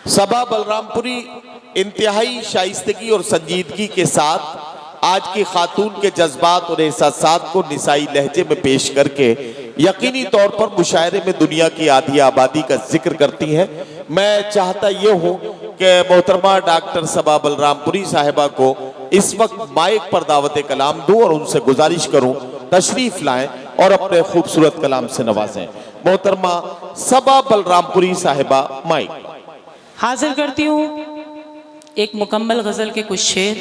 सबा बलरामपुरी इंतहाई शाइस्तगी और संजीदगी के साथ आज की खातून के जज्बात और एहसासात को निसाई लहजे में पेश करके यकीनी तौर पर मुशायरे में दुनिया की आधी आबादी का जिक्र करती हैं। मैं चाहता ये हूँ कि मोहतरमा डॉक्टर सबा बलरामपुरी साहिबा को इस वक्त माइक पर दावत कलाम दूं और उनसे गुजारिश करूं तशरीफ लाएं और अपने खूबसूरत कलाम से नवाजें। मोहतरमा सबा बलरामपुरी साहिबा माइक हाजिर करती हूँ एक मुकम्मल गजल के कुछ शेर।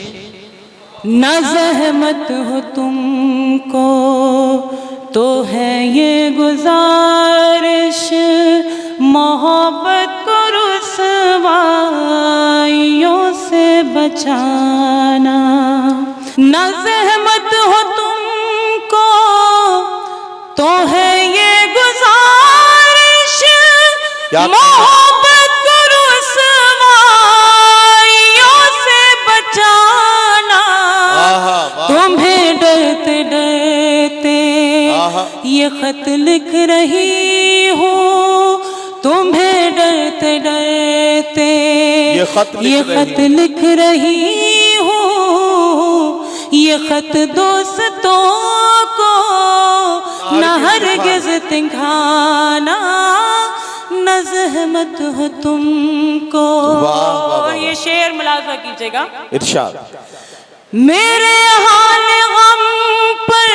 न ज़हमत हो तुमको तो है ये गुजारिश, मोहब्बत को रुसवाइयों से बचाना। न ज़हमत हो तुमको तो है ये गुजारिश, मोहब्बत को रुसवाइयों से बचाना। तुम्हें डरते डरते ये खत लिख रही हूँ, तुम्हें डरते डरते ये खत लिख रही हूँ। ये खत दोस्तों को न हरगिज़ दिखाना, न ज़हमत हो तुमको। और ये शेर मुलाज़ा कीजिएगा। इरशाद। मेरे हाल गम पर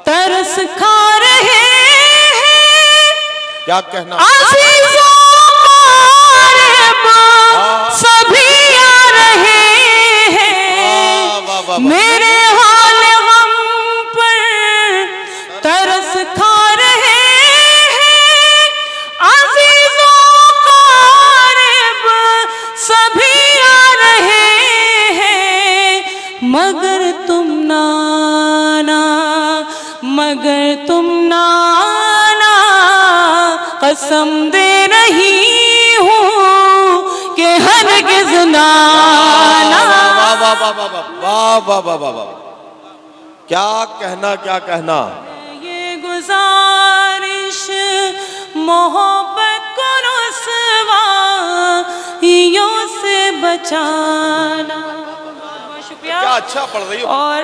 तरस खा रहे हैं, क्या कहना अज़ीज़ों क़रीब सभी आ रहे हैं। मेरे हाल गम पर तरस खा रहे हैं, अज़ीज़ों क़रीब सभी आ रहे हैं। मगर तुम नाना, मगर तुम नाना, कसम दे रही हूँ कि हरगिज़ नाना। वाह वाह वाह वाह वाह, क्या कहना क्या कहना। ये गुजारिश मोहब्बत को रुसवाइयों से बचाना। बहुत शुक्रिया। क्या अच्छा पढ़ रही हो। और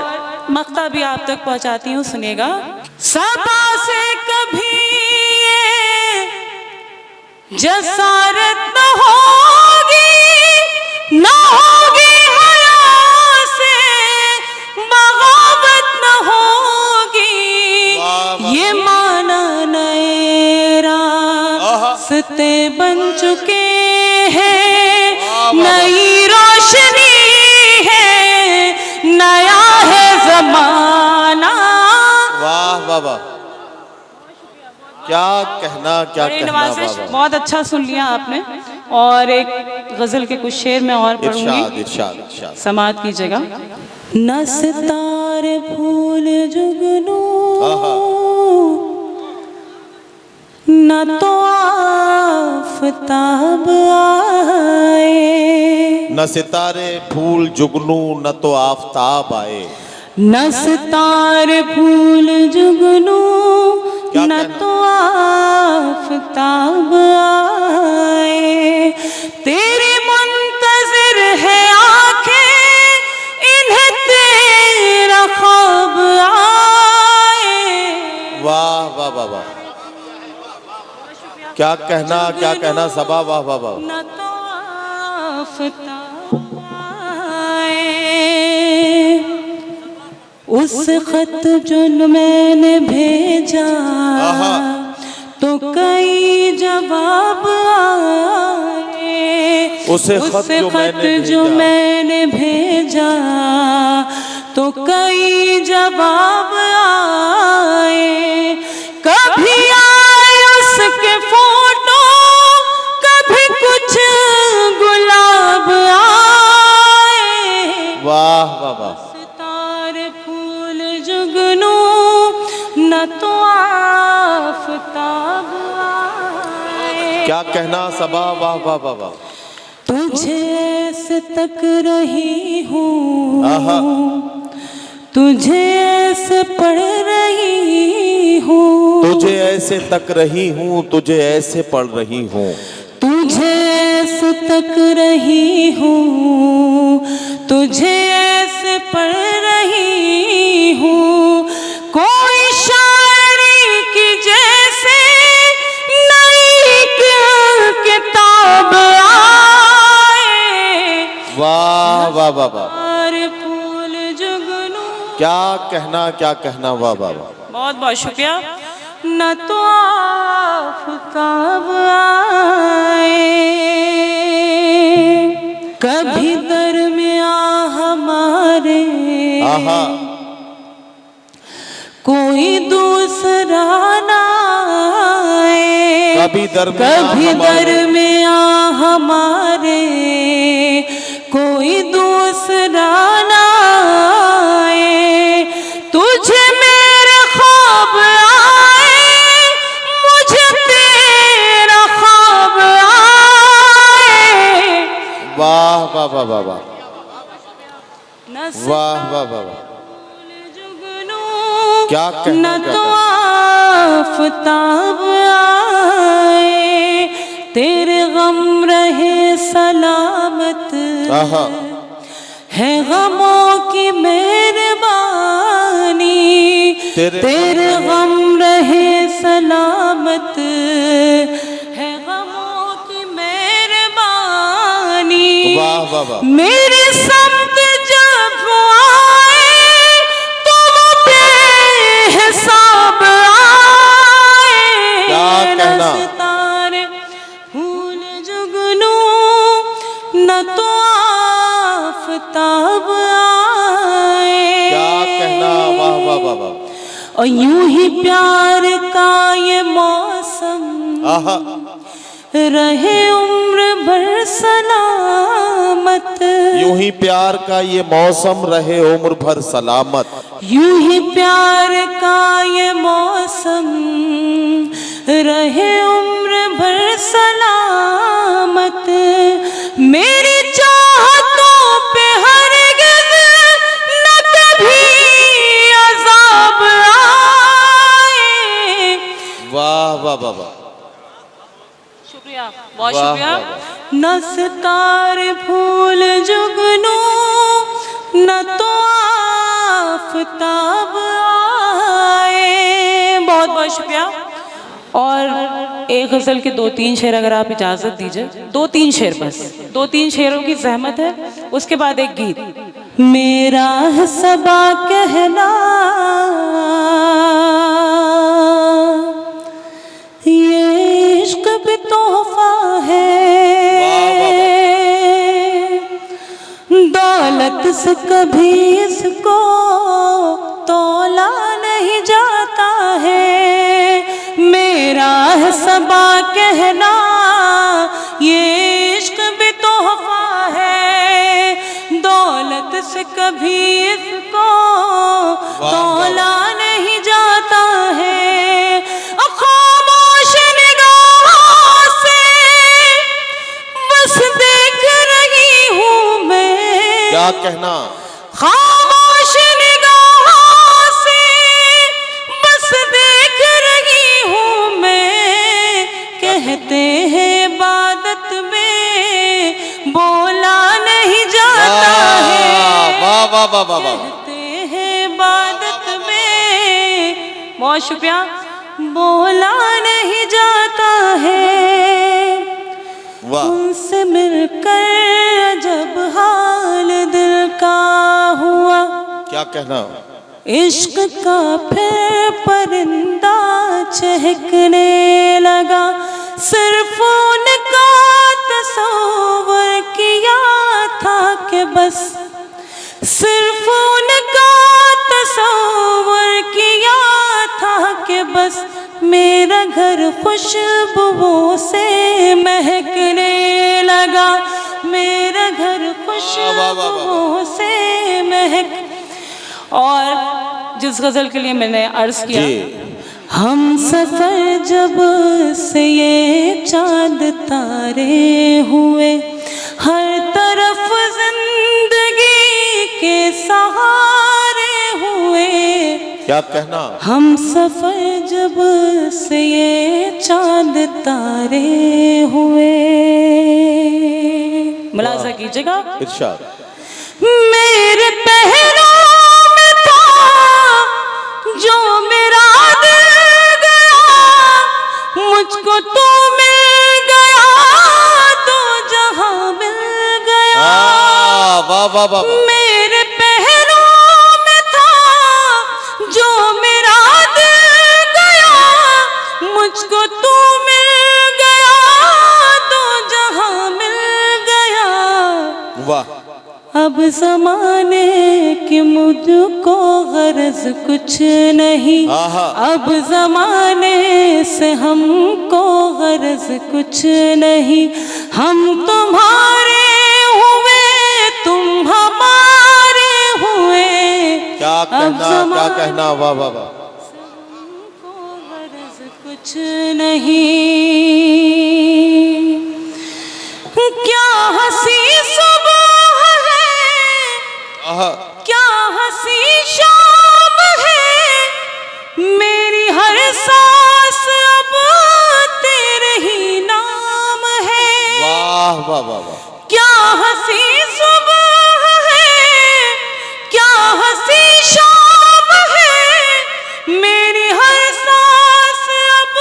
मक्ता भी आप तक पहुंचाती हूँ, सुनेगा। सबा से कभी ये जसारत न होगी, न होगी हया से बगावत न होगी। ये माना नए रास्ते बन चुके हैं, नई रोशनी है, नया है जमाना। वाह वाह वाह, क्या कहना क्या कहना। बहुत अच्छा सुन लिया आपने। और एक गजल के कुछ शेर में और पढ़ूंगी, समाअत कीजिएगा। न सितारे फूल जुगनू, न तो आफताब आए। न सितारे फूल जुगनू न तो आफताब आए। न सितारे फूल जुगनू न तो आफताब आए। तेरी मुंतज़िर है आँखें, इन्हें तेरा ख्वाब आए। वाह वाह वाह वाह, क्या कहना सबा। वाह वाह वाह। न तो आफताब आए। उस खत जो मैंने भेजा तो कई जवाब आए। उस खत जो मैंने भेजा तो कई जवाब आए। कभी आए उसके फोटो, कभी कुछ गुलाब आए। वाह वाह वाह, न तो आफताब आए। क्या कहना सबा। वाह वाह वाह वाह। तुझे ऐसे तक रही हूँ, तुझे ऐसे पढ़ रही हूँ, तुझे ऐसे तक रही हूँ, तुझे ऐसे पढ़ रही हूँ। तू तुझे ऐसे तक रही हूँ, तुझे ऐसे पढ़ रही हूँ, कोई शायरी की जैसे नई किताब आए। वाह वाह वाह वाह, फूल जुगनू, क्या कहना क्या कहना, वाह वाह वाह। बहुत बहुत शुक्रिया। न तो आफताब आए, कभी दरमियां हमारे आहा, कोई दूसरा ना आए, कभी दरमियां हमारे कोई दूसरा ना आए। तुझे मेरे ख्वाब आए, मुझे तेरा ख्वाब आए। वाह वाह वाह वाह वाह, वाह वाह वाह वाह, क्या कहना न क्या तो कहना। आफताब आए, तेरे गम रहे सलामत, आहा, है गमों की मेहरबानी, तेरे गम रहे सलामत, है गमों की मेहरबानी। वाह वाह वाह, मेरे समत जब आए तो वो बेहिसाब आए। क्या कहना। सितारे फूल जुगनू, न तो आफताब आए। क्या कहना, वाह वाह वाह वाह। और यूं ही प्यार का ये मौसम आहा, रहे उम्र भर सलामत। यूं ही प्यार का ये मौसम रहे उम्र भर सलामत। यूं ही प्यार का ये मौसम रहे उम्र भर सलामत। मेरी चाहतों पे हरगिज़ न कभी अज़ाब आए। वाह वाह वाह वाह, शुक्रिया, बहुत वाह, शुक्रिया। वाह, वाह। न सितारे फूल जुगनू, न तो आफताब आए। बहुत बहुत शुक्रिया। और एक गज़ल के 2-3 शेर अगर आप इजाज़त दीजिए, 2-3 शेर बस, 2-3 शेरों की ज़हमत है, उसके बाद एक गीत। मेरा है सबा कहना, ये इश्क भी तोहफा है, दौलत से कभी इसको तोला नहीं जाता है। मेरा है सबा कहना, ये इश्क भी तोहफा है, दौलत से कभी इसको तोला नहीं जाता है। खामोश निगाहों से बस देख रही हूँ मैं, क्या कहना। खामोश निगाहों से बस देख रही हूँ मैं। कहते हैं इबादत में बोला नहीं जाता है। वाह वाह वाह वाह वाह, कहते हैं इबादत में, बहुत शुक्रिया, बोला नहीं जाता है। वाह, उनसे मिलकर जब हाल दिल का हुआ, क्या कहना। इश्क का फिर परिंदा चहकने लगा। सिर्फ उनका तस्वर किया था कि बस, सिर्फ उनका तस्वर किया था कि बस, मेरा घर खुशबुओं से महकने लगा। मेरा घर खुशबुओं से महक। और जिस गज़ल के लिए मैंने अर्ज़ किया, हम सफ़र जब से ये चांद तारे हुए, हर तरफ जिंदगी के सहारे हुए, क्या कहना? हम सफर जब से ये चांद तारे हुए, मुलाजा कीजिएगा। इरशाद। मेरे पहरों में था जो मेरा दिल गया, मुझको तू मिल गया तो जहां मिल गया। वाह वाह वाह। मेरे पहरों में था जो मेरा दिल गया, मुझको तू मिल गया तो जहां मिल गया। वाह। अब ज़माने की मुझको गरज कुछ नहीं, अब ज़माने से हमको गरज कुछ नहीं। हम तुम्हारे हुए तुम हमारे हुए। क्या कहना, क्या कहना, वाह वाह वाह। हमको गरज कुछ नहीं। क्या हंसी सुबह है, क्या हंसी शाम है, मेरी हर सांस अब तेरे ही नाम है। वाह वाह वाह वाह। क्या हंसी सुबह है, क्या हंसी शाम है, मेरी हर सांस अब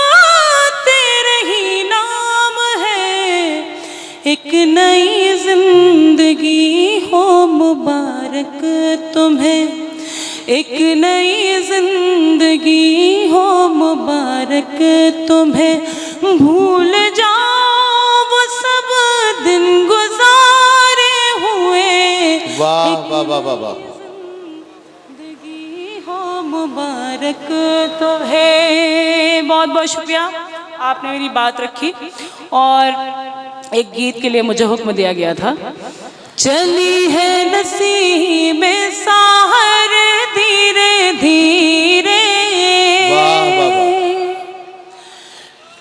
तेरे ही नाम है। एक नई जिंदगी हो मुबारक तुम्हें, एक नई जिंदगी हो मुबारक तुम्हें। भूल जाओ वो सब दिन गुजारे हुए। वाह वाह वाह वाह वाह। जिंदगी हो मुबारक तुम्हें। बहुत बहुत शुक्रिया, आपने मेरी बात रखी। और एक गीत के लिए मुझे हुक्म दिया गया था। चली है नसीबे साहर धीरे धीरे,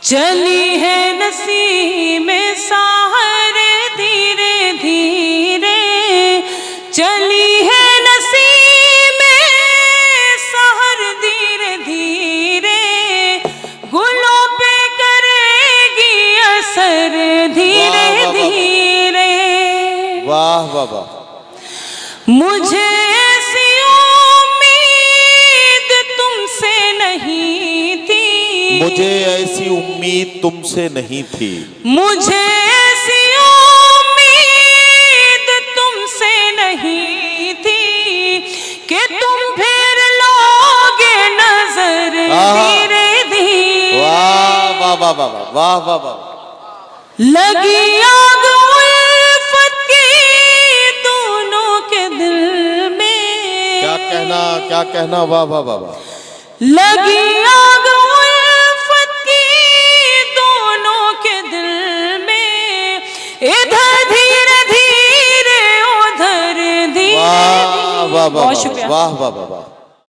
चली है नसीबे साहर धीरे धीरे, चली है नसीबे साहर धीरे धीरे, गुलों पे करेगी असर धीरे धीरे। वाह वाह वाह। मुझे ऐसी उम्मीद तुमसे नहीं थी, मुझे ऐसी उम्मीद तुमसे नहीं थी, मुझे ऐसी उम्मीद तुमसे नहीं थी कि तुम फिर लोगे नजर धीरे धीरे। वाह वाह वाह वाह वाह वाह वाह। लगी आग उल्फत की दोनों के दिल में, क्या कहना, क्या कहना, वाह वाह वाह वाह। लगी आग उल्फत की दोनों के दिल में, इधर धीरे धीरे उधर धीरे। वाह वाह वाह बहुत शुक्रिया। वाह वाह वाह वाह।